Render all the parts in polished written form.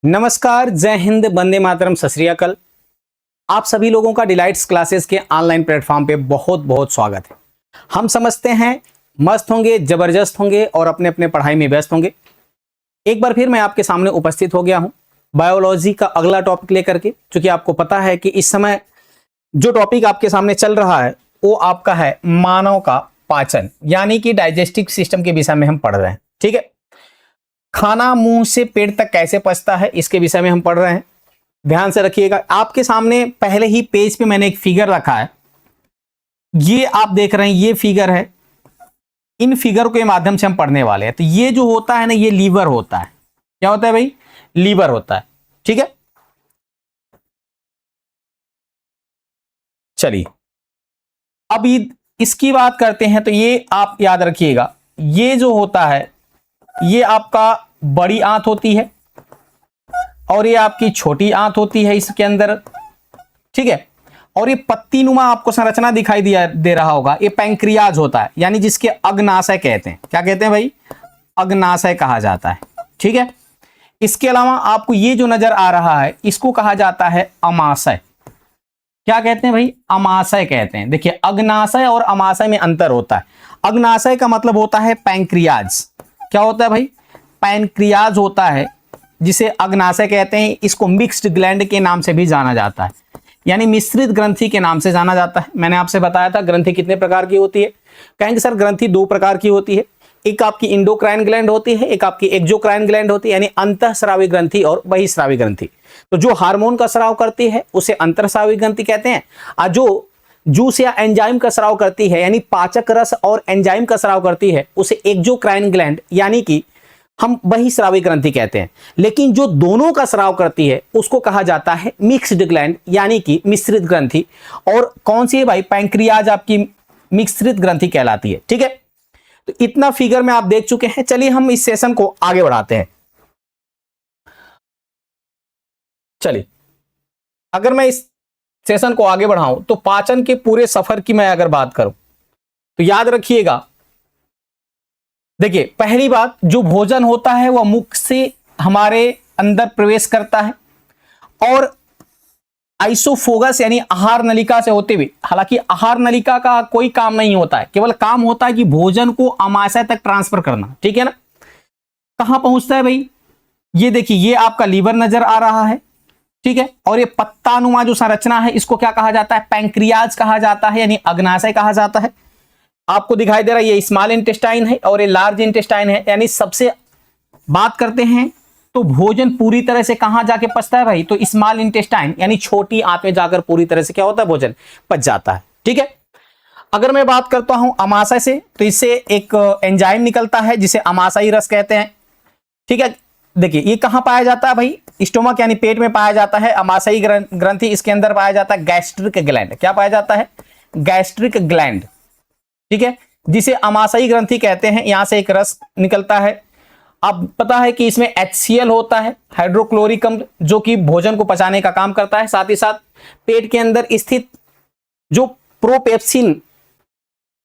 नमस्कार, जय हिंद, वंदे मातरम, सत श्री अकाल। आप सभी लोगों का डिलाइट्स क्लासेस के ऑनलाइन प्लेटफॉर्म पे बहुत बहुत स्वागत है। हम समझते हैं मस्त होंगे, जबरदस्त होंगे और अपने अपने पढ़ाई में व्यस्त होंगे। एक बार फिर मैं आपके सामने उपस्थित हो गया हूं बायोलॉजी का अगला टॉपिक लेकर के। क्योंकि आपको पता है कि इस समय जो टॉपिक आपके सामने चल रहा है वो आपका है मानव का पाचन, यानी कि डाइजेस्टिव सिस्टम के विषय में हम पढ़ रहे हैं। ठीक है, खाना मुंह से पेट तक कैसे पचता है इसके विषय में हम पढ़ रहे हैं। ध्यान से रखिएगा, आपके सामने पहले ही पेज पे मैंने एक फिगर रखा है, ये आप देख रहे हैं, ये फिगर है। इन फिगर के माध्यम से हम पढ़ने वाले हैं। तो ये जो होता है ना, ये लीवर होता है। क्या होता है भाई? लीवर होता है। ठीक है, चलिए अब इसकी बात करते हैं। तो ये आप याद रखिएगा, ये जो होता है ये आपका बड़ी आंत होती है और ये आपकी छोटी आंत होती है इसके अंदर। ठीक है, और ये पत्ती नुमा आपको संरचना दिखाई दे रहा होगा, ये पैंक्रियाज होता है, यानी जिसके अग्नाशय कहते हैं। क्या कहते हैं भाई? अग्नाशय कहा जाता है। ठीक है, इसके अलावा आपको ये जो नजर आ रहा है इसको कहा जाता है अमाशय। क्या कहते हैं भाई? अमाशय कहते हैं। देखिए, अग्नाशय और अमाशय में अंतर होता है। अग्नाशय का मतलब होता है पैंक्रियाज। क्या होता है भाई? पैंक्रियाज होता है, जिसे अग्नाशय कहते हैं। इसको मिक्स्ड ग्लैंड के नाम से भी जाना जाता है, यानी मिश्रित ग्रंथि के नाम से जाना जाता है। मैंने आपसे बताया था ग्रंथि कितने प्रकार की होती है। कहेंगे सर ग्रंथि दो प्रकार की होती है, एक आपकी इंडोक्राइन ग्लैंड होती है, एक आपकी एक्सोक्राइन ग्लैंड होती है, यानी अंतःस्रावी ग्रंथि और बहिःस्रावी ग्रंथि। तो जो हार्मोन का स्राव करती है उसे अंतःस्रावी ग्रंथि कहते हैं, और जो जूस या एंजाइम का स्राव करती है, यानी पाचक रस और एंजाइम का स्राव करती है, उसे एक्सोक्राइन ग्लैंड यानी कि हम बहिःस्रावी ग्रंथि कहते हैं। लेकिन जो दोनों का स्राव करती है उसको कहा जाता है मिक्स्ड ग्लैंड, यानी कि मिश्रित ग्रंथि। और कौन सी है भाई? पैंक्रियाज आपकी मिश्रित ग्रंथि कहलाती है। ठीक है, तो इतना फिगर में आप देख चुके हैं। चलिए हम इस सेशन को आगे बढ़ाते हैं। चलिए, अगर मैं इस सेशन को आगे बढ़ाऊं तो पाचन के पूरे सफर की मैं अगर बात करूं तो याद रखिएगा, देखिए पहली बात, जो भोजन होता है वह मुख से हमारे अंदर प्रवेश करता है और आइसोफोगस यानी आहार नलिका से होते हुए, हालांकि आहार नलिका का कोई काम नहीं होता है, केवल काम होता है कि भोजन को अमाशय तक ट्रांसफर करना। ठीक है ना? कहां पहुंचता है भाई? ये देखिए, ये आपका लीवर नजर आ रहा है। ठीक है, और ये पत्तानुमा जो संरचना है इसको क्या कहा जाता है? पैंक्रियाज कहा जाता है, यानी अग्नाशय कहा जाता है। आपको दिखाई दे रहा है ये स्मॉल इंटेस्टाइन है और ये लार्ज इंटेस्टाइन है। यानी सबसे बात करते हैं तो भोजन पूरी तरह से कहां जाके पचता है भाई? तो स्मॉल इंटेस्टाइन यानी छोटी आंत में जाकर पूरी तरह से क्या होता है? भोजन पच जाता है। ठीक है, अगर मैं बात करता हूं अमाशय से, तो इससे एक एंजाइम निकलता है जिसे अमाशयी रस कहते हैं। ठीक है, देखिए ये कहां पाया जाता है भाई? स्टोमक यानी पेट में पाया जाता है। अमाशयी ग्रंथि इसके अंदर पाया जाता है गैस्ट्रिक ग्लैंड। क्या पाया जाता है? Gastric gland. ठीक है, जिसे अमाशयी ग्रंथि कहते हैं। यहां से एक रस निकलता है। अब पता है कि इसमें HCl होता है, हाइड्रोक्लोरिक अम्ल, जो कि भोजन को पचाने का काम करता है। साथ ही साथ पेट के अंदर स्थित जो प्रोपेप्सिन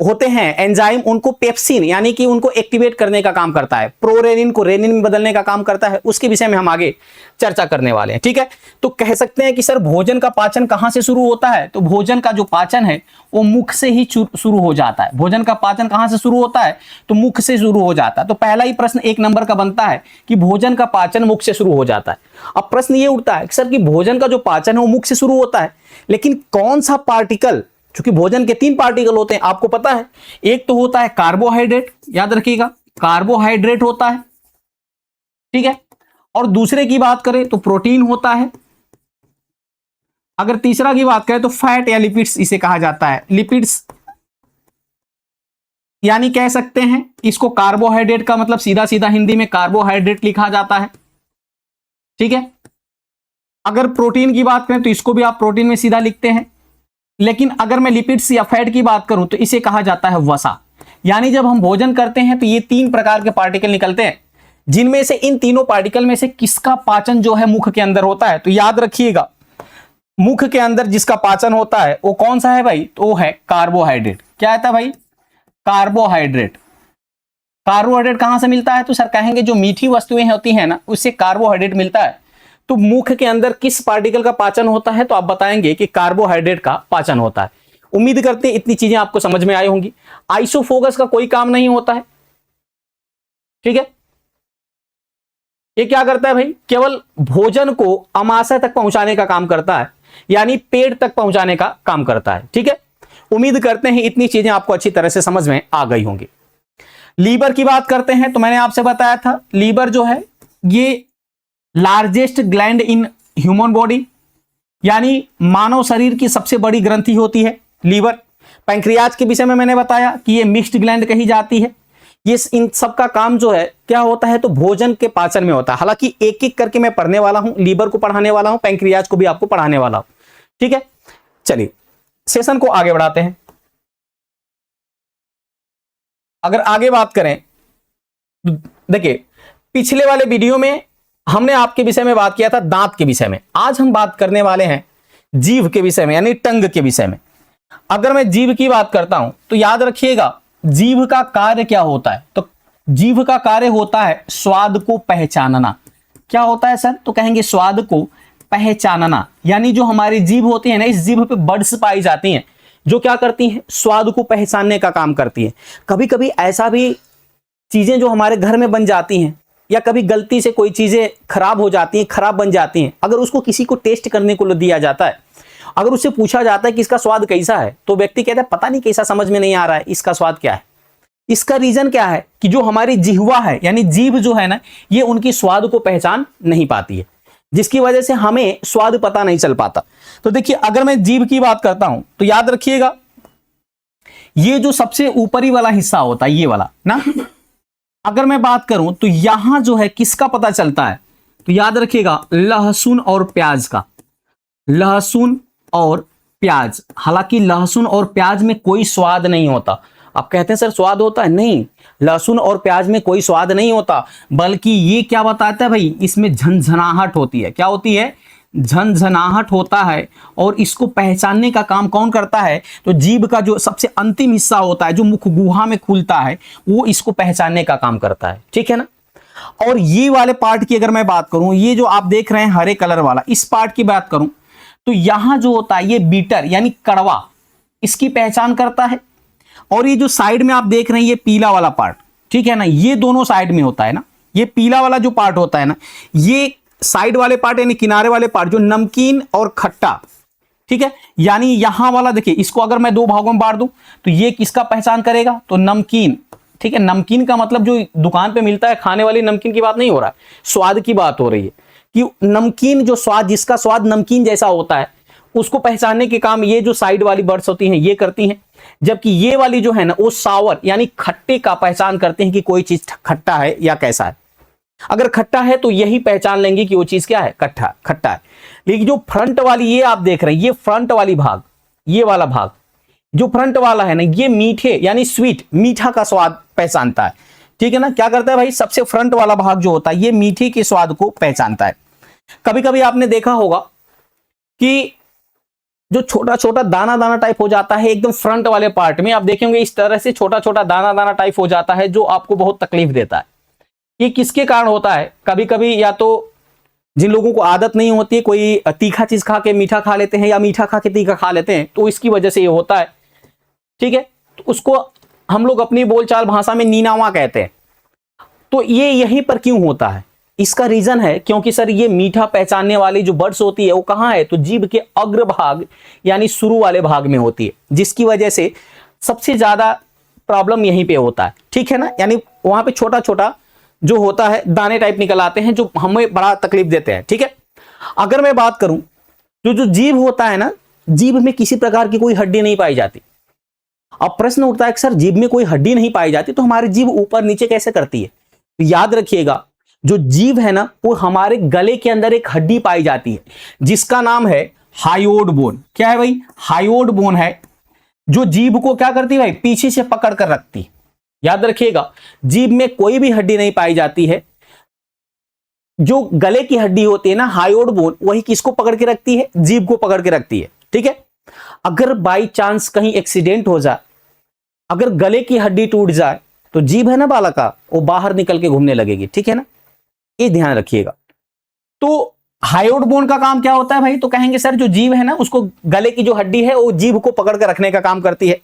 होते हैं एंजाइम, उनको पेप्सिन यानी कि उनको एक्टिवेट करने का काम करता है। प्रोरेनिन को रेनिन में बदलने का काम करता है। उसके विषय में हम आगे चर्चा करने वाले हैं। ठीक है, तो कह सकते हैं कि सर भोजन का पाचन कहां से शुरू होता है? तो भोजन का जो पाचन है वो मुख से ही शुरू हो जाता है। भोजन का पाचन कहां से शुरू होता है? तो मुख से शुरू हो जाता है। तो पहला ही प्रश्न 1 नंबर का बनता है कि भोजन का पाचन मुख से शुरू हो जाता है। अब प्रश्न ये उठता है कि सर कि भोजन का जो पाचन है वो मुख से शुरू होता है, लेकिन कौन सा पार्टिकल? क्योंकि भोजन के 3 पार्टिकल होते हैं, आपको पता है। एक तो होता है कार्बोहाइड्रेट, याद रखिएगा कार्बोहाइड्रेट होता है। ठीक है, और दूसरे की बात करें तो प्रोटीन होता है। अगर तीसरा की बात करें तो फैट या लिपिड्स इसे कहा जाता है। लिपिड्स यानी कह सकते हैं इसको कार्बोहाइड्रेट का मतलब सीधा सीधा हिंदी में कार्बोहाइड्रेट लिखा जाता है। ठीक है, अगर प्रोटीन की बात करें तो इसको भी आप प्रोटीन में सीधा लिखते हैं। लेकिन अगर मैं लिपिड्स या फैट की बात करूं तो इसे कहा जाता है वसा। यानी जब हम भोजन करते हैं तो ये 3 प्रकार के पार्टिकल निकलते हैं, जिनमें से इन तीनों पार्टिकल में से किसका पाचन जो है मुख के अंदर होता है? तो याद रखिएगा, मुख के अंदर जिसका पाचन होता है वो कौन सा है भाई? तो वो है कार्बोहाइड्रेट। क्या आता है भाई? कार्बोहाइड्रेट। कार्बोहाइड्रेट कहां से मिलता है? तो सर कहेंगे जो मीठी वस्तुएं होती हैं ना, उससे कार्बोहाइड्रेट मिलता है। तो मुख के अंदर किस पार्टिकल का पाचन होता है, तो आप बताएंगे कि कार्बोहाइड्रेट का पाचन होता है। उम्मीद करते हैं इतनी चीजें आपको समझ में आई होंगी। आइसोफोगस का कोई काम नहीं होता है, ठीक है। ये क्या करता है भाई, केवल भोजन को अमाशय तक पहुंचाने का काम करता है, यानी पेट तक पहुंचाने का काम करता है, ठीक है। उम्मीद करते हैं इतनी चीजें आपको अच्छी तरह से समझ में आ गई होंगी। लीवर की बात करते हैं तो मैंने आपसे बताया था, लीवर जो है ये largest gland in human body, यानी मानव शरीर की सबसे बड़ी ग्रंथि होती है लीवर। पैंक्रियाज के विषय में मैंने बताया कि ये मिक्स्ड ग्लैंड कही जाती है। ये इन सब का काम जो है क्या होता है, तो भोजन के पाचन में होता है। हालांकि एक एक करके मैं पढ़ने वाला हूं, लीवर को पढ़ाने वाला हूं, पैंक्रियाज को भी आपको पढ़ाने वाला हूं, ठीक है। चलिए सेशन को आगे बढ़ाते हैं। अगर आगे बात करें तो देखिए, पिछले वाले वीडियो में हमने आपके विषय में बात किया था दांत के विषय में। आज हम बात करने वाले हैं जीभ के विषय में, यानी टंग के विषय में। अगर मैं जीभ की बात करता हूं तो याद रखिएगा जीभ का कार्य क्या होता है, तो जीभ का कार्य होता है स्वाद को पहचानना। क्या होता है सर, तो कहेंगे स्वाद को पहचानना। यानी जो हमारी जीभ होती है ना, इस जीभ पे बड्स पाई जाती हैं जो क्या करती हैं, स्वाद को पहचानने का काम करती है। कभी कभी ऐसा भी चीजें जो हमारे घर में बन जाती हैं, या कभी गलती से कोई चीजें खराब हो जाती हैं, खराब बन जाती हैं, अगर उसको किसी को टेस्ट करने को दिया जाता है, अगर उससे पूछा जाता है कि इसका स्वाद कैसा है, तो व्यक्ति कहता है पता नहीं कैसा, समझ में नहीं आ रहा है इसका स्वाद क्या है। इसका रीजन क्या है कि जो हमारी जिह्वा है, यानी जीभ जो है ना, ये उनकी स्वाद को पहचान नहीं पाती है, जिसकी वजह से हमें स्वाद पता नहीं चल पाता। तो देखिए, अगर मैं जीभ की बात करता हूं तो याद रखिएगा ये जो सबसे ऊपरी वाला हिस्सा होता है, ये वाला ना, अगर मैं बात करूं तो यहां जो है किसका पता चलता है, तो याद रखिएगा लहसुन और प्याज का। लहसुन और प्याज, हालांकि लहसुन और प्याज में कोई स्वाद नहीं होता। आप कहते हैं सर स्वाद होता है, नहीं, लहसुन और प्याज में कोई स्वाद नहीं होता, बल्कि ये क्या बताता है भाई, इसमें झंझनाहट होती है। क्या होती है, झंझनाहट होता है। और इसको पहचानने का काम कौन करता है, तो जीभ का जो सबसे अंतिम हिस्सा होता है, जो मुख गुहा में खुलता है, वो इसको पहचानने का काम करता है, ठीक है ना। और ये वाले पार्ट की अगर मैं बात करूं, ये जो आप देख रहे हैं हरे कलर वाला, इस पार्ट की बात करूं तो यहां जो होता है ये बीटर यानी कड़वा, इसकी पहचान करता है। और ये जो साइड में आप देख रहे हैं ये पीला वाला पार्ट, ठीक है ना, ये दोनों साइड में होता है ना। ये पीला वाला जो पार्ट होता है ना, ये साइड वाले पार्ट यानी किनारे वाले पार्ट जो नमकीन और खट्टा, ठीक है, यानी यहां वाला देखिए, इसको अगर मैं दो भागों में बांट दूं तो ये किसका पहचान करेगा, तो नमकीन, ठीक है। नमकीन का मतलब जो दुकान पे मिलता है खाने वाली नमकीन की बात नहीं हो रहा है, स्वाद की बात हो रही है कि नमकीन जो स्वाद, जिसका स्वाद नमकीन जैसा होता है, उसको पहचानने के काम ये जो साइड वाली बर्ड्स होती हैं ये करती हैं। जबकि ये वाली जो है ना, वो सावर यानी खट्टे का पहचान करते हैं कि कोई चीज खट्टा है या कैसा है। अगर खट्टा है तो यही पहचान लेंगे कि वो चीज क्या है, खट्टा है। लेकिन जो फ्रंट वाली ये आप देख रहे हैं, ये फ्रंट वाली भाग, ये वाला भाग जो फ्रंट वाला है ना, ये मीठे यानी स्वीट, मीठा का स्वाद पहचानता है, ठीक है ना। क्या करता है भाई, सबसे फ्रंट वाला भाग जो होता है ये मीठे के स्वाद को पहचानता है। कभी कभी आपने देखा होगा कि जो छोटा छोटा दाना दाना टाइप हो जाता है एकदम फ्रंट वाले पार्ट में, आप देखेंगे इस तरह से छोटा छोटा दाना दाना टाइप हो जाता है, जो आपको बहुत तकलीफ देता है। ये किसके कारण होता है, कभी कभी या तो जिन लोगों को आदत नहीं होती है, कोई तीखा चीज खा के मीठा खा लेते हैं या मीठा खा के तीखा खा लेते हैं, तो इसकी वजह से ये होता है, ठीक है। तो उसको हम लोग अपनी बोलचाल भाषा में नीनावा कहते हैं। तो ये यहीं पर क्यों होता है, इसका रीजन है क्योंकि सर ये मीठा पहचानने वाली जो बर्ड्स होती है वो कहां है, तो जीभ के अग्रभाग यानी शुरू वाले भाग में होती है, जिसकी वजह से सबसे ज्यादा प्रॉब्लम यहीं पे होता है, ठीक है ना। यानी वहां पे छोटा छोटा जो होता है दाने टाइप निकल आते हैं जो हमें बड़ा तकलीफ देते हैं, ठीक है। अगर मैं बात करूं जो जीभ होता है ना, जीभ में किसी प्रकार की कोई हड्डी नहीं पाई जाती। अब प्रश्न उठता है कि सर जीभ में कोई हड्डी नहीं पाई जाती तो हमारी जीभ ऊपर नीचे कैसे करती है, तो याद रखिएगा जो जीभ है ना, वो हमारे गले के अंदर एक हड्डी पाई जाती है जिसका नाम है हायोड बोन। क्या है भाई, हायोड बोन है, जो जीभ को क्या करती है भाई, पीछे से पकड़ कर रखती है। याद रखिएगा जीभ में कोई भी हड्डी नहीं पाई जाती है, जो गले की हड्डी होती है ना हायोड बोन, वही किसको पकड़ के रखती है, जीभ को पकड़ के रखती है, ठीक है। अगर बाई चांस कहीं एक्सीडेंट हो जाए, अगर गले की हड्डी टूट जाए तो जीभ है ना बालक का, वो बाहर निकल के घूमने लगेगी, ठीक है ना, ये ध्यान रखिएगा। तो हायोइड बोन का काम क्या होता है भाई? तो कहेंगे सर जो जीभ है ना, उसको गले की जो हड्डी है वो जीभ को पकड़ कर रखने का काम करती है।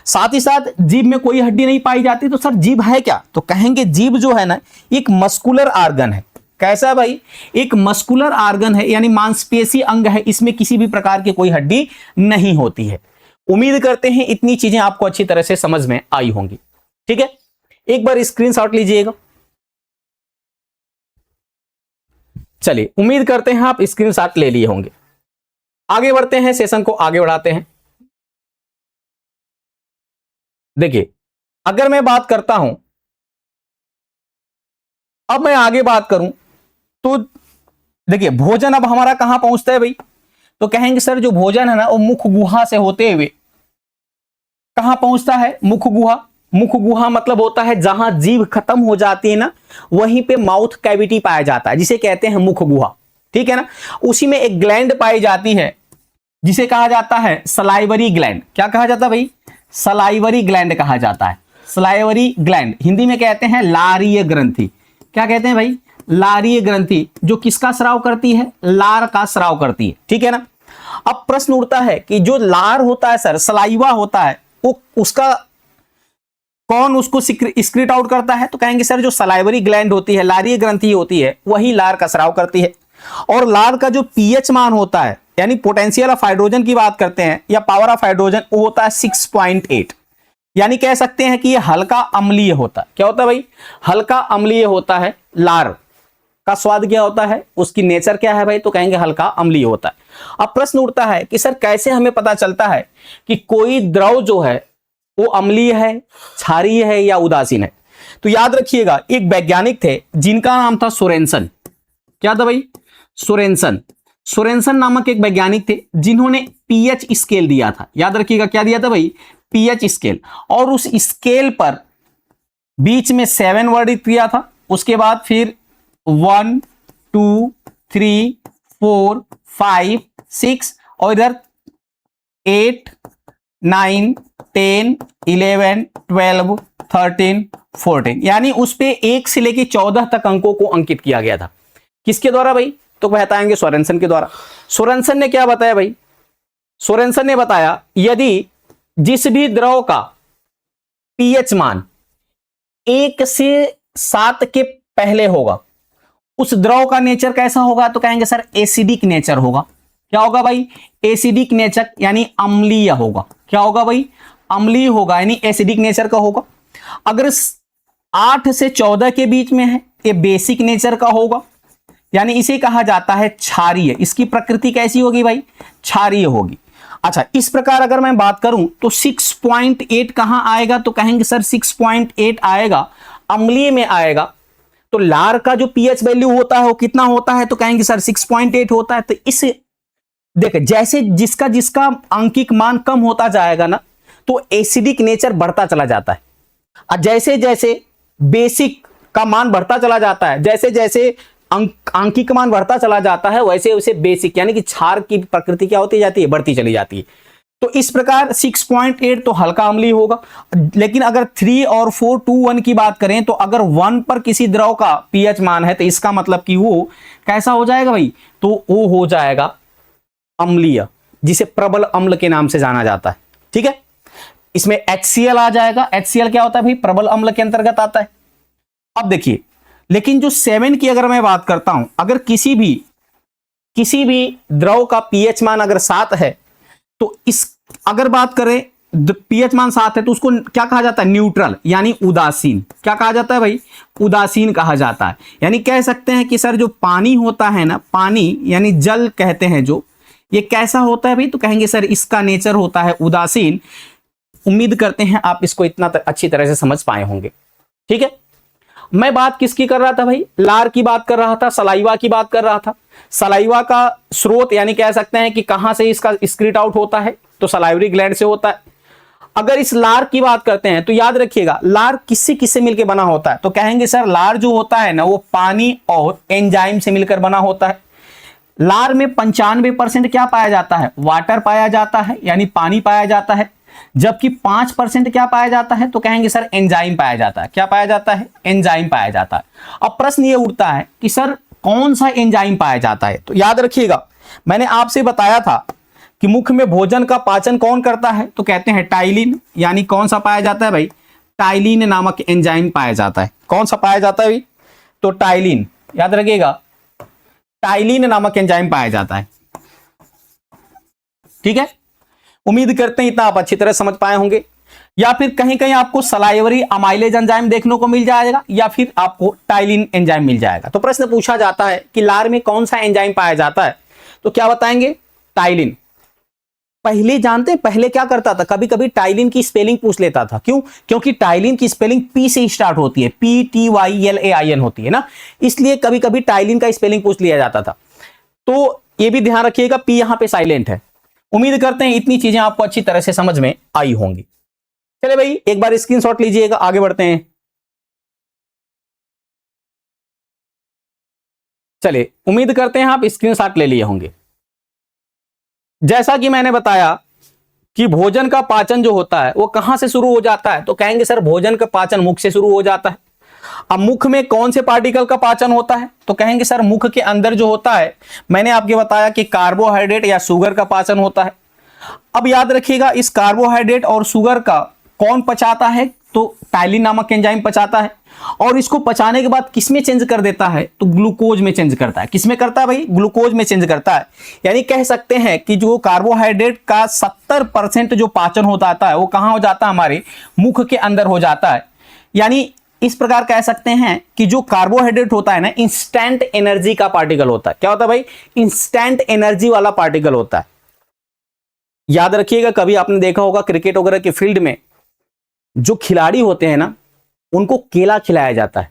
साथ ही साथ जीभ में कोई हड्डी नहीं पाई जाती, तो सर जीभ है क्या? तो कहेंगे जीभ जो है ना, एक मस्कुलर आर्गन है। कैसा भाई? एक मस्कुलर आर्गन है, यानी मांसपेशी अंग है, इसमें किसी भी प्रकार की कोई हड्डी नहीं होती है। उम्मीद करते हैं इतनी चीजें आपको अच्छी तरह से समझ में आई होंगी। ठीक है, एक बार स्क्रीनशॉट लीजिएगा। चलिए, उम्मीद करते हैं आप स्क्रीनशॉट ले लिए होंगे। आगे बढ़ते हैं, सेशन को आगे बढ़ाते हैं। देखिए, अगर मैं बात करता हूं, अब मैं आगे बात करूं तो देखिए, भोजन अब हमारा कहां पहुंचता है भाई? तो कहेंगे सर जो भोजन है ना, वो मुख गुहा से होते हुए कहां पहुंचता है? मुख गुहा। मुख गुहा मतलब होता है जहां जीभ खत्म हो जाती है ना, वहीं पे माउथ कैविटी पाया जाता है, जिसे कहते हैं मुख गुहा। ठीक है ना? उसी में एक ग्लैंड पाई जाती है जिसे कहा जाता है सलाइवरी ग्लैंड। क्या कहा जाता है भाई? सलाइवरी ग्लैंड कहा जाता है। सलाइवरी ग्लैंड हिंदी में कहते हैं लारीय ग्रंथि। क्या कहते हैं भाई? लारीय ग्रंथि, जो किसका स्राव करती है? लार का स्राव करती है। ठीक है ना? अब प्रश्न उठता है कि जो लार होता है सर, सलाइवा होता है, वो उसका कौन उसको एक्सक्रीट आउट करता है? तो कहेंगे सर जो सलाइवरी ग्लैंड होती है, लारीय ग्रंथि होती है, वही लार का स्राव करती है। और लार का जो पीएच मान होता है, यानी पोटेंशियल ऑफ हाइड्रोजन की बात करते हैं या पावर ऑफ हाइड्रोजन, वो होता है 6.8। यानी कह सकते हैं कि ये हल्का अम्लीय होता है। क्या होता है भाई? हल्का अम्लीय होता है। लार का स्वाद क्या होता है? उसकी नेचर क्या है भाई? तो कहेंगे हल्का अम्लीय होता है। अब प्रश्न उठता है कि सर कैसे हमें पता चलता है कि कोई द्रव जो है वो अम्लीय है, क्षारीय है या उदासीन है? तो याद रखिएगा, एक वैज्ञानिक थे जिनका नाम था सोरेनसन। क्या था भाई? सोरेनसन। सोरेनसन नामक एक वैज्ञानिक थे जिन्होंने पीएच स्केल दिया था। याद रखिएगा, क्या दिया था भाई? PH scale. और उस स्केल पर बीच में 7 वर्णित किया था, उसके बाद फिर 1 2 3 4 5 6 और इधर 8 9 10 11 12 13 14, यानी उस पे 1 से लेके 14 तक अंकों को अंकित किया गया था। किसके द्वारा भाई? तो बताएंगे सोरेनसन के द्वारा। सोरेनसन ने क्या बताया भाई? सोरेनसन ने बताया यदि जिस भी द्रव का पीएच मान 1 से 7 के पहले होगा, उस द्रव का नेचर कैसा होगा? तो कहेंगे सर एसिडिक नेचर होगा। क्या होगा भाई? एसिडिक नेचर, यानी अम्लीय होगा। क्या होगा भाई? अम्लीय होगा, यानी एसिडिक नेचर का होगा। अगर 8 से 14 के बीच में है, ये बेसिक नेचर का होगा, यानी इसे कहा जाता है क्षारीय। इसकी प्रकृति कैसी होगी भाई? क्षारीय होगी। अच्छा, इस प्रकार अगर मैं बात करूं तो 6.8 कहां आएगा? तो कहेंगे सर 6.8 आएगा अम्लीय में आएगा। तो लार का जो पीएच वैल्यू होता है वो कितना होता है? तो कहेंगे सर 6.8 होता है। तो इस देखिए, जैसे जिसका जिसका अंकिक मान कम होता जाएगा ना, तो एसिडिक नेचर बढ़ता चला जाता है। और जैसे जैसे बेसिक का मान बढ़ता चला जाता है, जैसे जैसे अंकिक मान बढ़ता चला जाता है, वैसे वैसे बेसिक यानी कि क्षार की प्रकृति क्या होती जाती है? बढ़ती चली जाती है। तो इस प्रकार 6.8 तो हल्का अम्लीय होगा। लेकिन अगर 3 और 4 2 1 की बात करें, तो अगर 1 पर किसी द्रव का पीएच मान है, तो इसका मतलब कि वो कैसा हो जाएगा भाई? तो वो हो जाएगा अम्लीय, जिसे प्रबल अम्ल के नाम से जाना जाता है। ठीक है, इसमें HCl आ जाएगा। HCl क्या होता है भाई? प्रबल अम्ल के अंतर्गत आता है। अब देखिए, लेकिन जो 7 की अगर मैं बात करता हूं, अगर किसी भी द्रव का पीएच मान अगर 7 है, तो इस अगर बात करें पीएच मान 7 है, तो उसको क्या कहा जाता है? न्यूट्रल, यानी उदासीन। क्या कहा जाता है भाई? उदासीन कहा जाता है। यानी कह सकते हैं कि सर जो पानी होता है ना, पानी यानी जल कहते हैं जो, ये कैसा होता है भाई? तो कहेंगे सर इसका नेचर होता है उदासीन। उम्मीद करते हैं आप इसको इतना अच्छी तरह से समझ पाए होंगे। ठीक है, मैं बात किसकी कर रहा था भाई? लार की बात कर रहा था, सलाइवा की बात कर रहा था। सलाइवा का स्रोत यानी कह सकते हैं कि कहां से इसका एक्सक्रीट आउट होता है? तो सलाइवरी ग्लैंड से होता है। अगर इस लार की बात करते हैं तो याद रखिएगा, लार किससे किससे मिलकर बना होता है? तो कहेंगे सर लार जो होता है ना, वो पानी और एंजाइम से मिलकर बना होता है। लार में 95% क्या पाया जाता है? वाटर पाया जाता है, यानी पानी पाया जाता है। जबकि 5% क्या पाया जाता है? तो कहेंगे सर एंजाइम पाया जाता है। क्या पाया जाता है? एंजाइम पाया जाता है। अब प्रश्न ये उठता है कि सर कौन सा एंजाइम पाया जाता है? तो याद रखिएगा, मैंने आपसे बताया था कि मुख में भोजन का पाचन कौन करता है, तो कहते हैं टाइलिन। यानी कौन सा पाया जाता है भाई? टाइलिन नामक एंजाइम पाया जाता है। कौन सा पाया जाता है भाई? तो टाइलिन, याद रखिएगा, टाइलिन नामक एंजाइम पाया जाता है। ठीक है, उम्मीद करते हैं इतना आप अच्छी तरह समझ पाए होंगे। या फिर कहीं कहीं आपको सलाइवरी अमाइलेज एंजाइम देखने को मिल जाएगा, या फिर आपको टाइलिन एंजाइम मिल जाएगा। तो प्रश्न पूछा जाता है कि लार में कौन सा एंजाइम पाया जाता है, तो क्या बताएंगे? टाइलिन। पहले जानते हैं पहले क्या करता था, कभी कभी टाइलिन की स्पेलिंग पूछ लेता था। क्यों? क्योंकि टाइलिन की स्पेलिंग पी से स्टार्ट होती है, PTYLAIN होती है ना, इसलिए कभी कभी टाइलिन का स्पेलिंग पूछ लिया जाता था। तो ये भी ध्यान रखिएगा, पी यहां पे साइलेंट है। उम्मीद करते हैं इतनी चीजें आपको अच्छी तरह से समझ में आई होंगी। चले भाई एक बार स्क्रीनशॉट लीजिएगा, आगे बढ़ते हैं। चलिए उम्मीद करते हैं आप स्क्रीनशॉट ले लिए होंगे। जैसा कि मैंने बताया कि भोजन का पाचन जो होता है वो कहां से शुरू हो जाता है, तो कहेंगे सर भोजन का पाचन मुख से शुरू हो जाता है। अब मुख में कौन से पार्टिकल का पाचन होता है, तो कहेंगे सर मुख के अंदर जो होता है, मैंने आपको बताया कि कार्बोहाइड्रेट या शुगर का पाचन होता है। अब याद रखिएगा इस कार्बोहाइड्रेट और शुगर का कौन पचाता है, तो टाइलिन नामक एंजाइम पचाता है। और इसको पचाने के बाद किसमें चेंज कर देता है, तो ग्लूकोज में चेंज करता है। किसमें करता है भाई? ग्लूकोज में चेंज करता है। यानी कह सकते हैं कि जो कार्बोहाइड्रेट का 70% जो पाचन हो जाता है वो कहां हो जाता है? हमारे मुख के अंदर हो जाता है। यानी इस प्रकार कह सकते हैं कि जो कार्बोहाइड्रेट होता है ना, इंस्टेंट एनर्जी का पार्टिकल होता है। क्या होता है भाई? इंस्टेंट एनर्जी वाला पार्टिकल होता है। याद रखिएगा, कभी आपने देखा होगा क्रिकेट वगैरह के फील्ड में जो खिलाड़ी होते हैं ना, उनको केला खिलाया जाता है।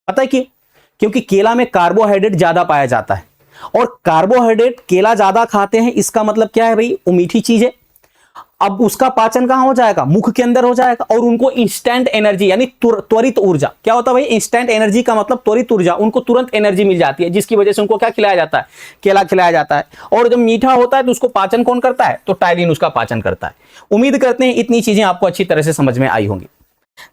पता है कि क्योंकि केला में कार्बोहाइड्रेट ज्यादा पाया जाता है, और कार्बोहाइड्रेट केला ज्यादा खाते हैं, इसका मतलब क्या है भाई? वो मीठी चीज है। अब उसका पाचन कहां हो जाएगा? मुख के अंदर हो जाएगा। और उनको इंस्टेंट एनर्जी यानी त्वरित ऊर्जा, क्या होता है भाई? इंस्टेंट एनर्जी का मतलब त्वरित ऊर्जा, उनको तुरंत एनर्जी मिल जाती है, जिसकी वजह से उनको क्या खिलाया जाता है? केला खिलाया जाता है। और जब मीठा होता है तो उसको पाचन कौन करता है? तो टाइलिन उसका पाचन करता है। उम्मीद करते हैं इतनी चीजें आपको अच्छी तरह से समझ में आई होंगी।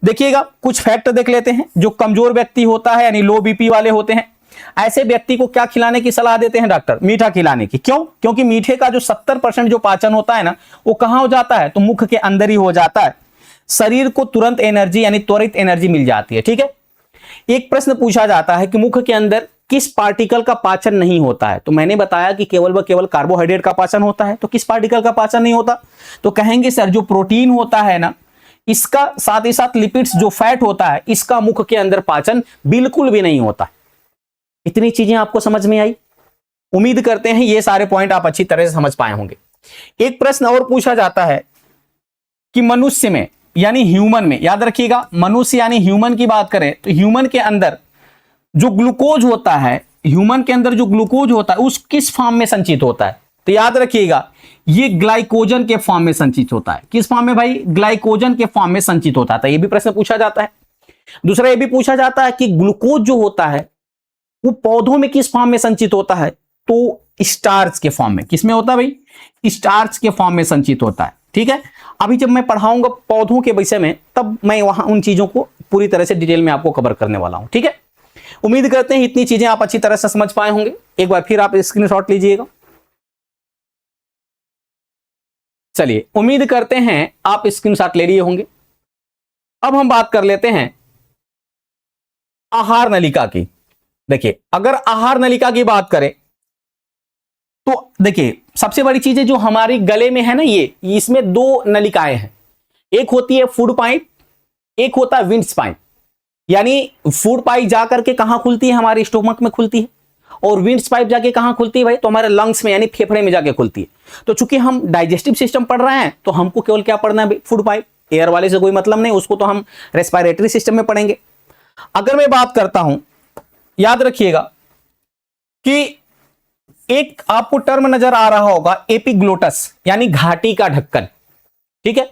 देखिएगा कुछ फैक्ट देख लेते हैं। जो कमजोर व्यक्ति होता है यानी लो बीपी वाले होते हैं, ऐसे व्यक्ति को क्या खिलाने की सलाह देते हैं डॉक्टर? मीठा खिलाने की। क्यों? क्योंकि मीठे का जो 70% जो पाचन होता है ना, वो कहां हो जाता है? तो मुख के अंदर ही हो जाता है। शरीर को तुरंत एनर्जी यानी त्वरित एनर्जी मिल जाती है। ठीक है, एक प्रश्न पूछा जाता है कि मुख के अंदर किस पार्टिकल का पाचन नहीं होता है, तो मैंने बताया कि केवल व केवल कार्बोहाइड्रेट का पाचन होता है। तो किस पार्टिकल का पाचन नहीं होता? तो कहेंगे सर जो प्रोटीन होता है ना, इसका, साथ ही साथ लिपिड्स जो फैट होता है, इसका मुख के अंदर पाचन बिल्कुल भी नहीं होता। इतनी चीजें आपको समझ में आई? उम्मीद करते हैं ये सारे पॉइंट आप अच्छी तरह से समझ पाए होंगे। एक प्रश्न और पूछा जाता है कि मनुष्य में यानी ह्यूमन में, याद रखिएगा मनुष्य यानी ह्यूमन की बात करें तो ह्यूमन के अंदर जो ग्लूकोज होता है, ह्यूमन के अंदर जो ग्लूकोज होता है उस किस फॉर्म में संचित होता है? तो याद रखिएगा ये ग्लाइकोजन के फॉर्म में संचित होता है। किस फॉर्म में भाई? ग्लाइकोजन के फॉर्म में संचित होता है। ये भी प्रश्न पूछा जाता है। दूसरा ये भी पूछा जाता है कि ग्लूकोज जो होता है वो पौधों में किस फॉर्म में संचित होता है? तो स्टार्च के फॉर्म में। किसमें होता है भाई? स्टार्च के फॉर्म में संचित होता है। ठीक है, अभी जब मैं पढ़ाऊंगा पौधों के विषय में तब मैं वहां उन चीजों को पूरी तरह से डिटेल में आपको कवर करने वाला हूं। ठीक है, उम्मीद करते हैं इतनी चीजें आप अच्छी तरह से समझ पाए होंगे। एक बार फिर आप स्क्रीनशॉट लीजिएगा। चलिए उम्मीद करते हैं आप स्क्रीनशॉट ले लिए होंगे। अब हम बात कर लेते हैं आहार नलिका की। देखिए अगर आहार नलिका की बात करें तो देखिए सबसे बड़ी चीज है जो हमारी गले में है ना, ये इसमें दो नलिकाएं हैं। एक होती है फूड पाइप, एक होता है विंड्स पाइप। यानी फूड पाइप जाकर के कहां खुलती है? हमारे स्टोमक में खुलती है। और विंड्स पाइप जाके कहां खुलती है भाई? तो हमारे लंग्स में यानी फेफड़े में जाके खुलती है। तो चूंकि हम डाइजेस्टिव सिस्टम पढ़ रहे हैं तो हमको केवल क्या पढ़ना है? Food pipe. एयर वाले से कोई मतलब नहीं, उसको तो हम रेस्पिरेटरी सिस्टम में पढ़ेंगे। अगर मैं बात करता हूं, याद रखिएगा कि एक आपको टर्म नजर आ रहा होगा एपिग्लोटस यानी घाटी का ढक्कन। ठीक है,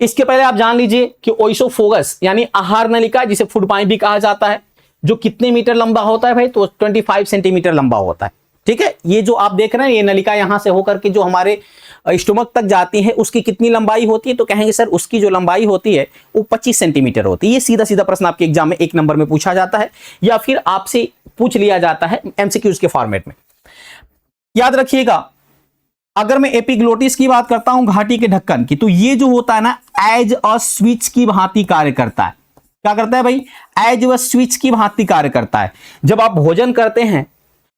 इसके पहले आप जान लीजिए कि ओइसोफोगस यानी आहार नलिका, जिसे फूड पाइप भी कहा जाता है, जो कितने मीटर लंबा होता है भाई? तो 25 सेंटीमीटर लंबा होता है। ठीक है, ये जो आप देख रहे हैं ये नलिका यहां से होकर के जो हमारे स्टोमक तक जाती है उसकी कितनी लंबाई होती है, तो कहेंगे सर उसकी जो लंबाई होती है वो 25 सेंटीमीटर होती है। ये सीधा सीधा प्रश्न आपके एग्जाम में 1 नंबर में पूछा जाता है या फिर आपसे पूछ लिया जाता है एमसीक्यूज के फॉर्मेट में। याद रखिएगा, अगर मैं एपिग्लोटिस की बात करता हूं, घाटी के ढक्कन की, तो ये जो होता है ना एज अ स्विच की भांति कार्य करता है। क्या करता है भाई? एज अ स्विच की भांति कार्य करता है। जब आप भोजन करते हैं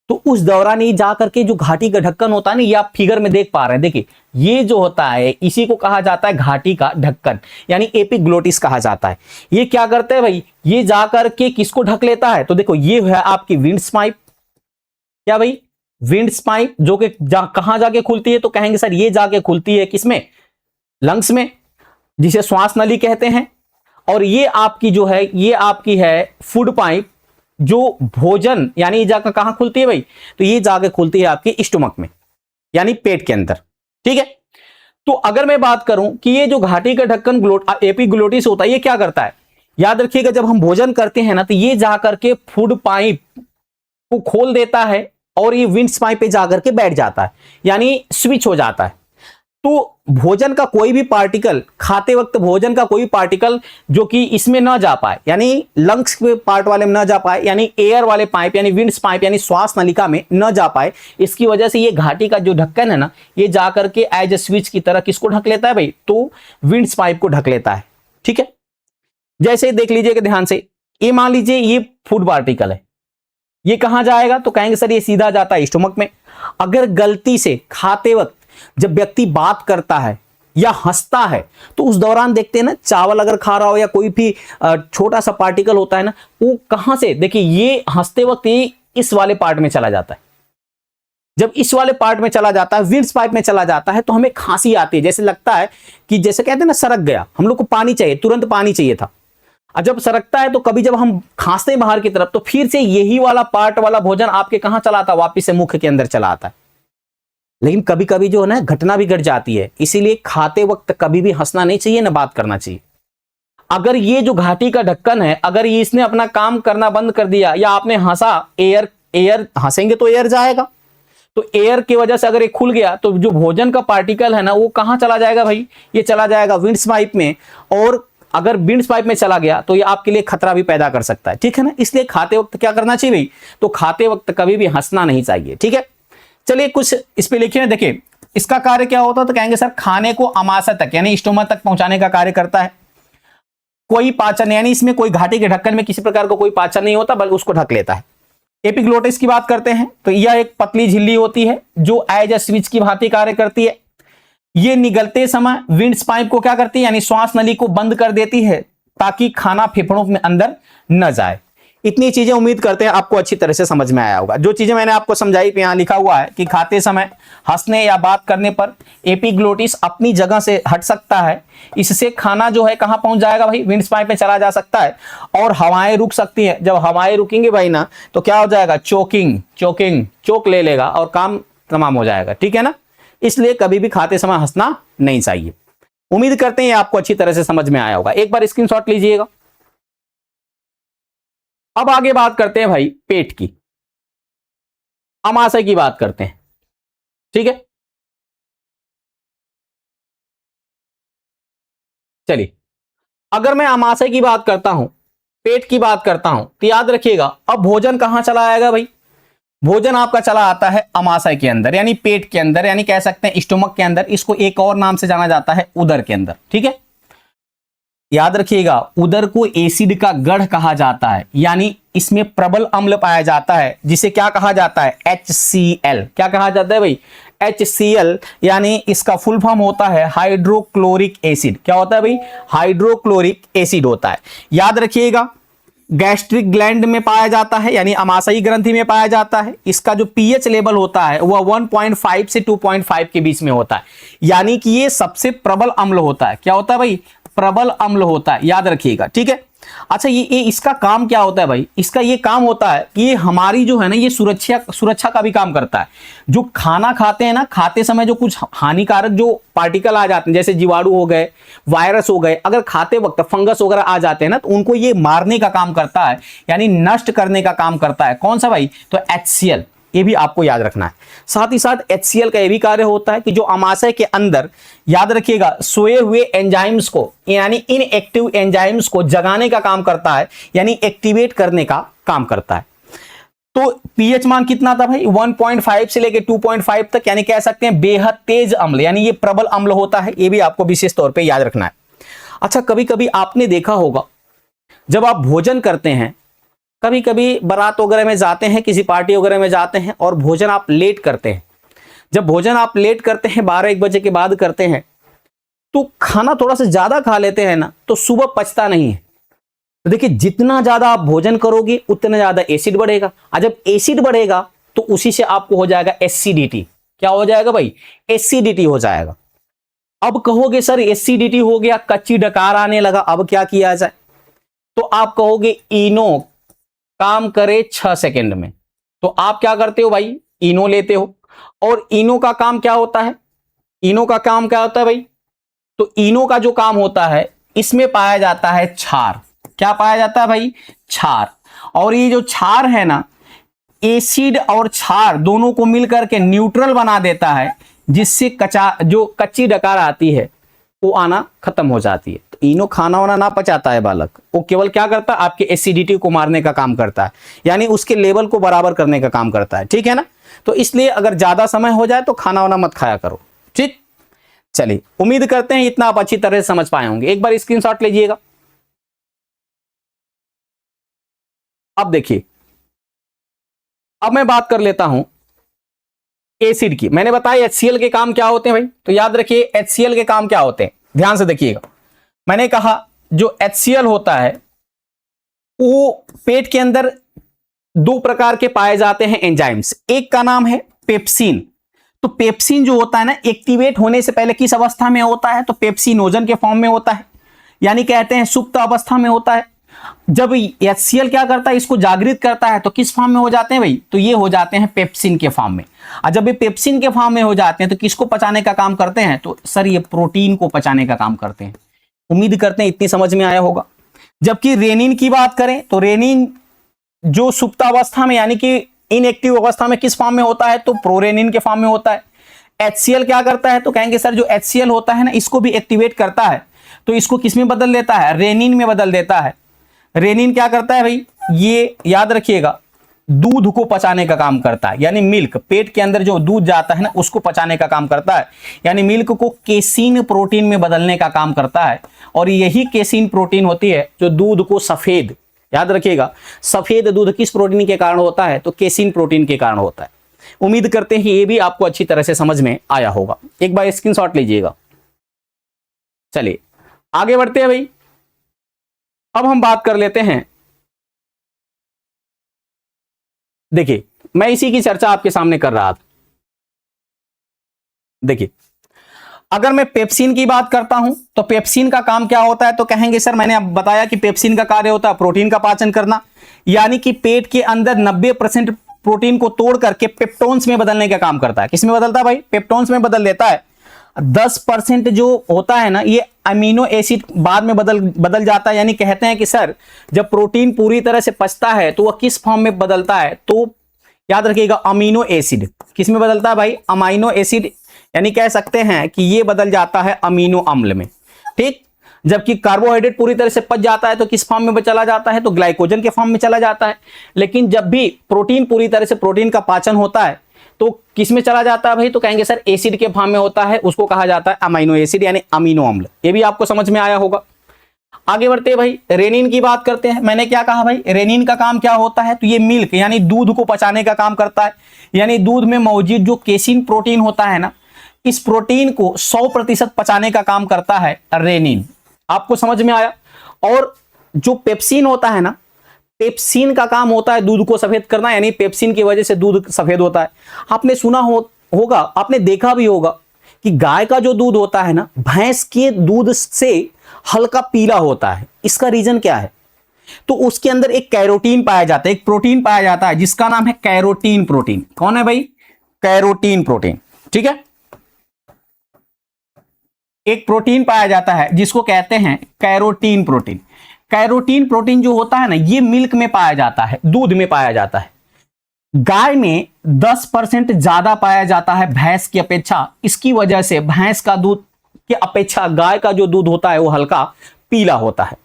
तो उस दौरान ये जाकर के जो घाटी का ढक्कन होता है ना, ये आप फिगर में देख पा रहे हैं, देखिए ये जो होता है इसी को कहा जाता है घाटी का ढक्कन, यानी एपिग्लोटिस कहा जाता है। ये क्या करता है भाई? ये जाकर के किसको ढक लेता है? तो देखो ये है आपकी विंड्स पाइप। क्या भाई? विंड्स पाइप, जो कि कहां जाके खुलती है? तो कहेंगे सर ये जाके खुलती है किसमें? लंग्स में, जिसे श्वास नली कहते हैं। और ये आपकी जो है ये आपकी है फूड पाइप, जो भोजन यानी ये जाकर कहां खुलती है भाई? तो ये जाकर खुलती है आपके स्टोमक में, यानी पेट के अंदर। ठीक है, तो अगर मैं बात करूं कि ये जो घाटी का ढक्कन एपिग्लोटिस होता है, ये क्या करता है? याद रखिएगा, जब हम भोजन करते हैं ना तो ये जाकर के फूड पाइप को खोल देता है और ये विंड्स पाइप पे जाकर के बैठ जाता है, यानी स्विच हो जाता है। तो भोजन का कोई भी पार्टिकल, खाते वक्त भोजन का कोई पार्टिकल जो कि इसमें ना जा पाए, यानी लंग्स के पार्ट वाले में ना जा पाए, यानी एयर वाले पाइप यानी विंड्स पाइप यानी श्वास नलिका में ना जा पाए, इसकी वजह से ये घाटी का जो ढक्कन है ना, ये जाकर के एज ए स्विच की तरह किसको ढक लेता है भाई? तो विंड्स पाइप को ढक लेता है। ठीक है, जैसे देख लीजिएगा ध्यान से, ये मान लीजिए ये फूड पार्टिकल है, ये कहां जाएगा? तो कहेंगे सर ये सीधा जाता है स्टोमक में। अगर गलती से खाते वक्त जब व्यक्ति बात करता है या हंसता है तो उस दौरान देखते हैं ना, चावल अगर खा रहा हो या कोई भी छोटा सा पार्टिकल होता है ना, वो कहां से, देखिए ये हंसते वक्त ये इस वाले पार्ट में चला जाता है। जब इस वाले पार्ट में चला जाता है, विंड्स पाइप में चला जाता है, तो हमें खांसी आती है, जैसे लगता है कि जैसे कहते हैं ना सरक गया, हम लोग को पानी चाहिए, तुरंत पानी चाहिए था। और जब सरकता है तो कभी जब हम खांसते हैं बाहर की तरफ तो फिर से यही वाला पार्ट वाला भोजन आपके कहां चला आता है? वापिस से मुख के अंदर चला आता है। लेकिन कभी कभी जो है ना घटना भी घट जाती है, इसीलिए खाते वक्त कभी भी हंसना नहीं चाहिए, ना बात करना चाहिए। अगर ये जो घाटी का ढक्कन है, अगर ये इसने अपना काम करना बंद कर दिया या आपने हंसा, एयर हंसेंगे तो एयर जाएगा, तो एयर की वजह से अगर ये खुल गया तो जो भोजन का पार्टिकल है ना वो कहां चला जाएगा भाई? ये चला जाएगा विंड्स पाइप में, और अगर विंड्स पाइप में चला गया तो ये आपके लिए खतरा भी पैदा कर सकता है। ठीक है ना, इसलिए खाते वक्त क्या करना चाहिए भाई? तो खाते वक्त कभी भी हंसना नहीं चाहिए। ठीक है, चलिए कुछ इस पे लिखिए। देखिए इसका कार्य क्या होता है, तो कहेंगे सर खाने को अमाशय तक यानी स्टोमक तक पहुंचाने का कार्य करता है। कोई पाचन, यानी इसमें कोई घाटी के ढक्कन में किसी प्रकार का कोई पाचन नहीं होता, बल्कि उसको ढक लेता है। एपिग्लोटिस की बात करते हैं तो यह एक पतली झिल्ली होती है जो एज ए स्विच की भांति कार्य करती है। ये निगलते समय विंड्स पाइप को क्या करती है, यानी श्वास नली को बंद कर देती है ताकि खाना फेफड़ों में अंदर न जाए। इतनी चीजें उम्मीद करते हैं आपको अच्छी तरह से समझ में आया होगा। जो चीजें मैंने आपको समझाई, यहां लिखा हुआ है कि खाते समय हंसने या बात करने पर एपिग्लोटिस अपनी जगह से हट सकता है, इससे खाना जो है कहां पहुंच जाएगा भाई? विंड्स पाइप में चला जा सकता है, और हवाएं रुक सकती हैं। जब हवाएं रुकेंगे भाई ना तो क्या हो जाएगा? चोक ले लेगा और काम तमाम हो जाएगा। ठीक है ना, इसलिए कभी भी खाते समय हंसना नहीं चाहिए। उम्मीद करते हैं आपको अच्छी तरह से समझ में आया होगा। एक बार स्क्रीनशॉट लीजिएगा। अब आगे बात करते हैं भाई पेट की, अमाशय की बात करते हैं। ठीक है, चलिए अगर मैं अमाशय की बात करता हूं, पेट की बात करता हूं, तो याद रखिएगा अब भोजन कहां चला आएगा भाई? भोजन आपका चला आता है अमाशय के अंदर, यानी पेट के अंदर, यानी कह सकते हैं स्टोमक के अंदर। इसको एक और नाम से जाना जाता है उदर के अंदर। ठीक है, याद रखिएगा उदर को एसिड का गढ़ कहा जाता है, यानी इसमें प्रबल अम्ल पाया जाता है, जिसे क्या कहा जाता है? HCl। क्या कहा जाता है भाई? HCl, यानी इसका फुल फॉर्म होता है हाइड्रोक्लोरिक एसिड। क्या होता है भाई? हाइड्रोक्लोरिक एसिड होता है। याद रखिएगा गैस्ट्रिक ग्लैंड में पाया जाता है, यानी अमाशयी ग्रंथि में पाया जाता है। इसका जो पीएच लेवल होता है वह 1.5 से 2.5 के बीच में होता है, यानी कि ये सबसे प्रबल अम्ल होता है। क्या होता है भाई? प्रबल अम्ल होता है, याद रखिएगा। ठीक है, अच्छा ये इसका काम क्या होता है भाई? इसका ये काम होता है कि ये हमारी जो है ना ये सुरक्षा का भी काम करता है। जो खाना खाते हैं ना, खाते समय जो कुछ हानिकारक जो पार्टिकल आ जाते हैं, जैसे जीवाणु हो गए, वायरस हो गए, अगर खाते वक्त फंगस वगैरह आ जाते हैं ना, तो उनको ये मारने का काम करता है, यानी नष्ट करने का काम करता है। कौन सा भाई? तो HCl। ये भी आपको याद रखना है। साथ ही साथ HCl का ये भी कार्य होता है कि जो अमाशय के अंदर, याद रखिएगा, सोए हुए एंजाइम्स को यानी इनएक्टिव एंजाइम्स को जगाने का काम करता है, यानी एक्टिवेट करने का काम करता है। तो पीएच मान कितना था भाई, 1.5 से लेके 2.5 तक, यानी कह सकते हैं बेहद तेज अम्ल, यानी ये प्रबल अम्ल होता है। ये भी आपको विशेष तौर पे याद रखना है। अच्छा, कभी कभी आपने देखा होगा जब आप भोजन करते हैं, कभी कभी बारात वगैरह में जाते हैं, किसी पार्टी वगैरह में जाते हैं और भोजन आप लेट करते हैं। जब भोजन आप लेट करते हैं, 12-1 बजे के बाद करते हैं, तो खाना थोड़ा सा ज्यादा खा लेते हैं ना, तो सुबह पचता नहीं है। तो देखिए, जितना ज्यादा आप भोजन करोगे उतना ज्यादा एसिड बढ़ेगा, और जब एसिड बढ़ेगा तो उसी से आपको हो जाएगा एसिडिटी। क्या हो जाएगा भाई, एसिडिटी हो जाएगा। अब कहोगे सर एसिडिटी हो गया, कच्ची डकार आने लगा, अब क्या किया जाए? तो आप कहोगे इनो काम करे 6 सेकंड में। तो आप क्या करते हो भाई, इनो लेते हो, और इनो का काम क्या होता है, इनो का काम क्या होता है भाई? तो इनो का जो काम होता है, इसमें पाया जाता है क्षार। क्या पाया जाता है भाई? क्षार। और ये जो क्षार है ना, एसिड और क्षार दोनों को मिलकर के न्यूट्रल बना देता है, जिससे जो कच्ची डकार आती है वो आना खत्म हो जाती है। तो इनो खाना वाना ना पचाता है बालक, वो केवल क्या करता है, आपके एसिडिटी को मारने का काम करता है, यानी उसके लेवल को बराबर करने का काम करता है। ठीक है ना? तो इसलिए अगर ज्यादा समय हो जाए तो खाना वाना मत खाया करो। ठीक, चलिए, उम्मीद करते हैं इतना आप अच्छी तरह से समझ पाए होंगे। एक बार स्क्रीनशॉट लीजिएगा। अब देखिए, अब मैं बात कर लेता हूं एसिड की। मैंने बताया HCl के काम क्या होते हैं भाई, तो याद रखिए HCl के काम क्या होते हैं, ध्यान से देखिएगा। मैंने कहा जो HCl होता है वो पेट के अंदर 2 प्रकार के पाए जाते हैं एंजाइम्स। एक का नाम है पेप्सिन। तो पेप्सिन जो होता है ना, एक्टिवेट होने से पहले किस अवस्था में होता है, तो पेप्सिनोजन के फॉर्म में होता है, यानी कहते हैं सुप्त अवस्था में होता है। जब HCl क्या करता है, इसको जागृत करता है, तो किस फॉर्म में हो जाते हैं भाई, तो ये हो जाते हैं पेप्सिन के फॉर्म में। और जब ये पेप्सिन के फॉर्म में हो जाते हैं तो किसको पचाने का काम करते हैं, तो सर ये प्रोटीन को पचाने का काम करते हैं। उम्मीद करते हैं इतनी समझ में आया होगा। जबकि रेनिन की बात करें तो रेनिन जो सुप्तावस्था में यानी कि इनएक्टिव अवस्था में किस फॉर्म में होता है, तो प्रोरेनिन के फॉर्म में होता है। HCl क्या करता है, तो कहेंगे सर जो HCl होता है ना, इसको भी एक्टिवेट करता है, तो इसको किस में बदल देता है, रेनिन में बदल देता है। रेनिन क्या करता है भाई, ये याद रखिएगा, दूध को पचाने का काम करता है, यानी मिल्क, पेट के अंदर जो दूध जाता है ना उसको पचाने का काम करता है, यानी मिल्क को केसीन प्रोटीन में बदलने का काम करता है। और यही केसीन प्रोटीन होती है जो दूध को सफेद, याद रखिएगा, सफेद दूध किस प्रोटीन के कारण होता है, तो केसीन प्रोटीन के कारण होता है। उम्मीद करते हैं ये भी आपको अच्छी तरह से समझ में आया होगा। एक बार स्क्रीनशॉट लीजिएगा। चलिए आगे बढ़ते हैं भाई। अब हम बात कर लेते हैं, देखिए मैं इसी की चर्चा आपके सामने कर रहा था। देखिए, अगर मैं पेप्सिन की बात करता हूं तो पेप्सिन का काम क्या होता है, तो कहेंगे सर मैंने अब बताया कि पेप्सिन का कार्य होता है प्रोटीन का पाचन करना, यानी कि पेट के अंदर 90% प्रोटीन को तोड़ करके पेप्टोन्स में बदलने का काम करता है। किस में बदलता है भाई, पेप्टोन्स में बदल देता है। 10% जो होता है ना, ये अमीनो एसिड बाद में बदल जाता है। यानी कहते हैं कि सर जब प्रोटीन पूरी तरह से पचता है तो वह किस फॉर्म में बदलता है, तो याद रखिएगा अमीनो एसिड। किस में बदलता है भाई, अमीनो एसिड, यानी कह सकते हैं कि ये बदल जाता है अमीनो अम्ल में। ठीक, जबकि कार्बोहाइड्रेट पूरी तरह से पच जाता है तो किस फॉर्म में चला जाता है, तो ग्लाइकोजन के फॉर्म में चला जाता है। लेकिन जब भी प्रोटीन पूरी तरह से प्रोटीन का पाचन होता है तो किस में चला जाता है भाई, तो कहेंगे सर एसिड के फॉर्म में होता है, उसको कहा जाता है अमीनो एसिड यानी अमीनो अम्ल। ये भी आपको समझ में आया होगा। आगे बढ़ते हैं भाई, रेनिन की बात करते हैं। मैंने क्या कहा भाई, रेनिन का काम क्या होता है, तो ये मिल्क यानी दूध को पचाने का काम करता है। यानी दूध में मौजूद जो केसिन प्रोटीन होता है ना, इस प्रोटीन को 100% पचाने का काम करता है रेनिन। आपको समझ में आया। और जो पेप्सिन होता है ना, पेप्सिन का काम होता है दूध को सफेद करना, यानी पेप्सिन की वजह से दूध सफेद होता है। आपने सुना होगा, आपने देखा भी होगा कि गाय का जो दूध होता है ना, भैंस के दूध से हल्का पीला होता है। इसका रीजन क्या है, तो उसके अंदर एक कैरोटीन पाया जाता है, एक प्रोटीन पाया जाता है जिसका नाम है कैरोटीन प्रोटीन। कौन है भाई, कैरोटीन प्रोटीन। ठीक है, एक प्रोटीन पाया जाता है जिसको कहते हैं कैरोटीन प्रोटीन। कैरोटीन प्रोटीन जो होता है ना, ये मिल्क में पाया जाता है, दूध में पाया जाता है। गाय में 10% ज्यादा पाया जाता है भैंस की अपेक्षा। इसकी वजह से भैंस का दूध की अपेक्षा गाय का जो दूध होता है वो हल्का पीला होता है।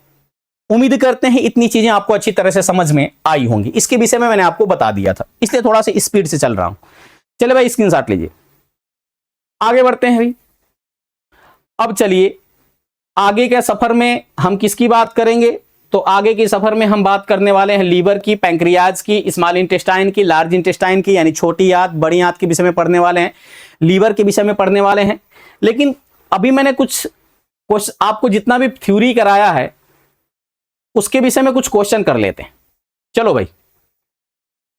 उम्मीद करते हैं इतनी चीजें आपको अच्छी तरह से समझ में आई होंगी। इसके विषय में मैंने आपको बता दिया था, इसलिए थोड़ा सा स्पीड से चल रहा हूं। चले भाई स्क्रीनशॉट लीजिए, आगे बढ़ते हैं भाई। अब चलिए आगे के सफर में हम किसकी बात करेंगे, तो आगे के सफर में हम बात करने वाले हैं लीवर की, पैंक्रियाज की, स्मॉल इंटेस्टाइन की, लार्ज इंटेस्टाइन की, यानी छोटी आंत बड़ी आंत के विषय में पढ़ने वाले हैं, लीवर के विषय में पढ़ने वाले हैं। लेकिन अभी मैंने कुछ आपको जितना भी थ्योरी कराया है उसके विषय में कुछ क्वेश्चन कर लेते हैं। चलो भाई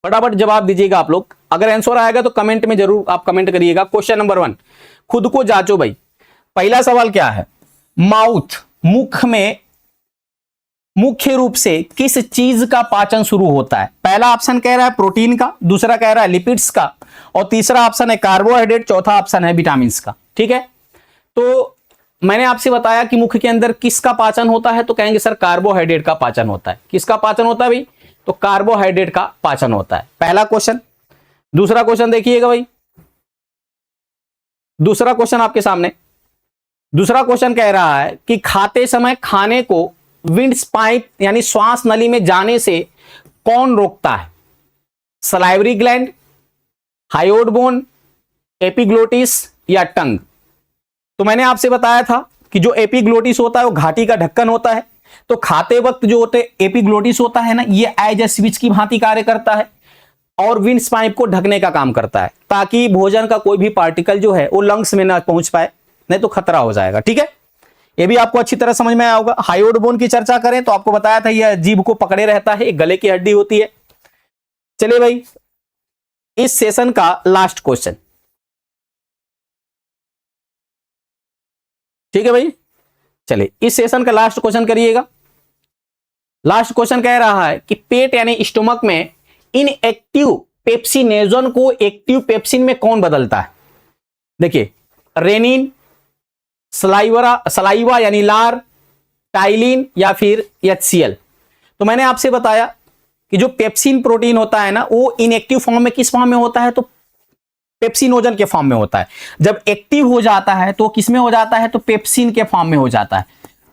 फटाफट जवाब दीजिएगा आप लोग। अगर आंसर आएगा तो कमेंट में जरूर आप कमेंट करिएगा। क्वेश्चन नंबर 1, खुद को जांचो भाई। पहला सवाल क्या है, माउथ, मुख में मुख्य रूप से किस चीज का पाचन शुरू होता है। पहला ऑप्शन कह रहा है प्रोटीन का, दूसरा कह रहा है लिपिड्स का, और तीसरा ऑप्शन है कार्बोहाइड्रेट, चौथा ऑप्शन है विटामिन का। ठीक है, तो मैंने आपसे बताया कि मुख के अंदर किसका पाचन होता है, तो कहेंगे सर कार्बोहाइड्रेट का पाचन होता है। किसका पाचन होता है भाई, तो कार्बोहाइड्रेट का पाचन होता है। पहला क्वेश्चन। दूसरा क्वेश्चन देखिएगा भाई, दूसरा क्वेश्चन आपके सामने। दूसरा क्वेश्चन कह रहा है कि खाते समय खाने को विंड्स पाइप यानी श्वास नली में जाने से कौन रोकता है। Salivary gland, hyoid bone, epiglottis या टंग। तो मैंने आपसे बताया था कि जो एपिग्लोटिस होता है वो घाटी का ढक्कन होता है। तो खाते वक्त जो होते एपिग्लोटिस होता है ना, ये एज ए स्विच की भांति कार्य करता है और विंड्स पाइप को ढकने का काम करता है, ताकि भोजन का कोई भी पार्टिकल जो है वो लंग्स में ना पहुंच पाए, नहीं तो खतरा हो जाएगा। ठीक है, ये भी आपको अच्छी तरह समझ में आया होगा। हायोड बोन की चर्चा करें तो आपको बताया था यह जीभ को पकड़े रहता है, एक गले की हड्डी होती है। चलिए भाई इस सेशन का लास्ट क्वेश्चन। ठीक है भाई, चलिए इस सेशन का लास्ट क्वेश्चन करिएगा। लास्ट क्वेश्चन कह रहा है कि पेट यानी स्टोमक में इनएक्टिव पेप्सिनेजन को एक्टिव पेप्सिन में कौन बदलता है। देखिए रेनिन, सलाइवा यानी लार, टाइलिन या फिर HCl। तो मैंने आपसे बताया कि जो पेप्सिन प्रोटीन होता है ना वो इनएक्टिव फॉर्म में किस फॉर्म में होता है, तो पेप्सिनोजन के फॉर्म में होता है। जब एक्टिव हो जाता है तो किस में हो जाता है, तो पेप्सिन के फॉर्म में हो जाता है।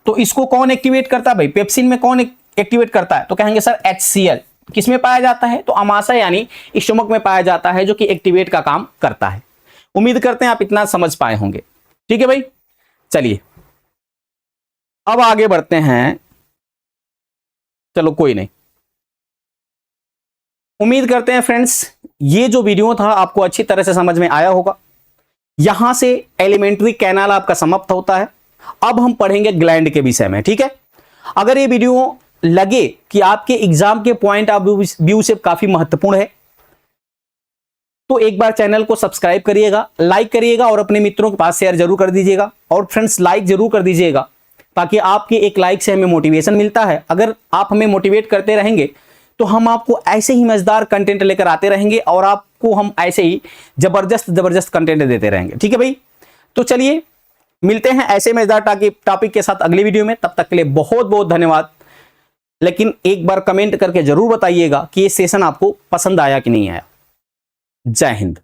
तो इसको कौन एक्टिवेट करता है भाई, पेप्सिन में कौन एक्टिवेट करता है, तो कहेंगे सर HCl। किस में पाया जाता है, तो अमाशय यानी स्टोमक में पाया जाता है, जो कि एक्टिवेट का काम करता है। उम्मीद करते हैं आप इतना समझ पाए होंगे। ठीक है भाई, चलिए अब आगे बढ़ते हैं। चलो कोई नहीं, उम्मीद करते हैं फ्रेंड्स ये जो वीडियो था आपको अच्छी तरह से समझ में आया होगा। यहां से एलिमेंट्री कैनाल आपका समाप्त होता है। अब हम पढ़ेंगे ग्लैंड के विषय में। ठीक है, अगर ये वीडियो लगे कि आपके एग्जाम के पॉइंट ऑफ व्यू से काफी महत्वपूर्ण है तो एक बार चैनल को सब्सक्राइब करिएगा, लाइक करिएगा और अपने मित्रों के पास शेयर जरूर कर दीजिएगा। और फ्रेंड्स लाइक जरूर कर दीजिएगा, ताकि आपके एक लाइक से हमें मोटिवेशन मिलता है। अगर आप हमें मोटिवेट करते रहेंगे तो हम आपको ऐसे ही मजेदार कंटेंट लेकर आते रहेंगे और आपको हम ऐसे ही जबरदस्त कंटेंट देते रहेंगे। ठीक है भाई, तो चलिए मिलते हैं ऐसे मजेदार टॉपिक के साथ अगली वीडियो में। तब तक के लिए बहुत बहुत धन्यवाद। लेकिन एक बार कमेंट करके जरूर बताइएगा कि ये सेशन आपको पसंद आया कि नहीं आया। जय हिंद।